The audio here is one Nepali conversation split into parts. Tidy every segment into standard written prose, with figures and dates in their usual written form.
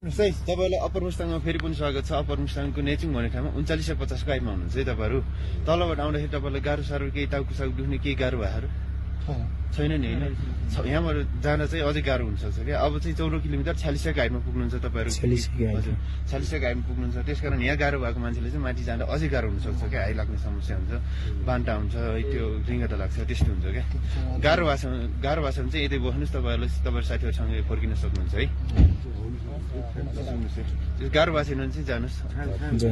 तपाईलाई अप्पर मुस्ताङमा फेरि पनि स्वागत छ। अप्पर मुस्ताङको नेचिङ भन्ने ठाउँमा 3950 को आइमा हुनुहुन्छ है तपाईहरु। तलबाट आउँदाखेरि तपाईलाई गाह्रो साह्रो केही टाउको दुख्ने केही गाह्रो भएर छैन नि हैन। यहाँबाट जान चाहिँ अझै गाह्रो हुन सक्छ क्या। अब चाहिँ 14 किलोमिटर 46 को हाइटमा पुग्नुहुन्छ तपाईहरु। 46 को हाइटमा पुग्नुहुन्छ। त्यसकारण यहाँ गाह्रो भएको मान्छेले चाहिँ माथि जाँदा अझै गाह्रो हुन सक्छ क्या। हाइ लाग्ने समस्या हुन्छ, बान्टा हुन्छ, त्यो रिङ्गटा लाग्छ, त्यस्तो हुन्छ क्या। गाह्रो भएको छ भने चाहिँ यतै बस्नुस्, तपाईहरुले तपाईहरु साथीहरुसँग फर्किन सक्नुहुन्छ है। गाह्रो भएको छैन भने चाहिँ जानुस्।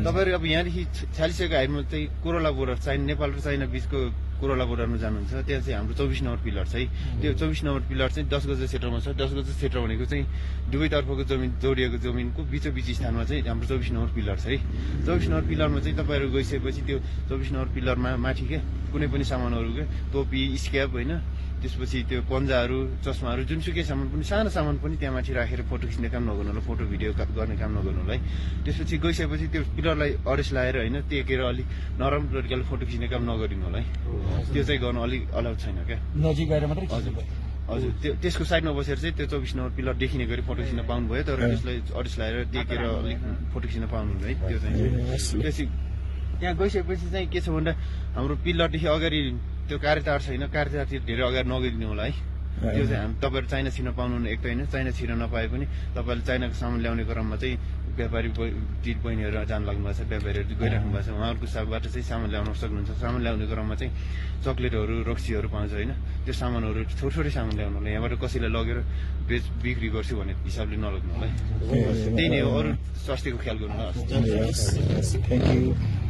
तपाईहरु अब यहाँदेखि 46 को हाइटमा चाहिँ कोरोला बोर्डर चाइना, नेपाल र चाइना बीचको कोरोला बोर्डरमा जानुहुन्छ। त्यहाँ चाहिँ हाम्रो 24 नम्बर पिलर छ है। त्यो 24 नम्बर पिलर चाहिँ 10 गज क्षेत्रमा छ। 10 गज क्षेत्र भनेको चाहिँ दुवैतर्फको जमिन जोडिएको जमिनको बीचोबीच स्थानमा चाहिँ हाम्रो 24 नम्बर पिलर छ है। 24 नम्बर पिलरमा चाहिँ तपाईहरु गइसकेपछि त्यो 24 नम्बर पिलरमा माथि के कुनै पनि सामानहरु के टोपी, स्क्याप हैन, त्यसपछि त्यो पन्जाहरु, चस्माहरु, जुनसुकै सामान पनि, सानो सामान पनि त्यहाँ माथि राखेर फोटो खिच्ने काम नगर्नु होला, फोटो भिडियो गर्ने काम नगर्नु होला है। त्यसपछि गइसकेपछि त्यो पिलरलाई अरेस्ट लाएर हैन टेकेर अलि नरम तरिकाले फोटो खिच्ने काम नगरिनु होला है। त्यो चाहिँ गर्न अलि अलाउ छैन क्या। नजिक गएर मात्रै हजुर त्यसको साइडमा बसेर चाहिँ त्यो 24 नम्बर पिलर देखिने गरी फोटो खिच्न पाउनु भयो। तर त्यसलाई अरेस्ट लाएर टेकेर अलि फोटो खिच्न पाउनु है। त्यो चाहिँ त्यहाँ गइसकेपछि चाहिँ के छ भन्दा हाम्रो पिलरदेखि अगाडि त्यो कार्यतार छैन। कार्यतारतिर धेरै अगाडि नगइदिनु होला है। त्यो चाहिँ हामी तपाईहरु चाइना छिर्न पाउनुहुन्न एक त हैन। चाइना छिर्न नपाए पनि तपाईहरुले चाइनाको सामान ल्याउने क्रममा चाहिँ व्यापारी दिदी बहिनीहरु जान लाग्नु भएको छ, व्यापारीहरु गइराख्नु भएको छ। उहाँहरुको साथबाट चाहिँ सामान ल्याउन सक्नुहुन्छ। सामान ल्याउने क्रममा चाहिँ चक्लेटहरु, रक्सीहरु पाउँछ हैन। त्यो सामानहरु थोरै सामान ल्याउनु होला। यहाँबाट कसैलाई लगेर बिक्री गर्छु भन्ने हिसाबले नलग्नु होला है। त्यही नै हो। अरु स्वास्थ्यको ख्याल गर्नु होला। Thank you.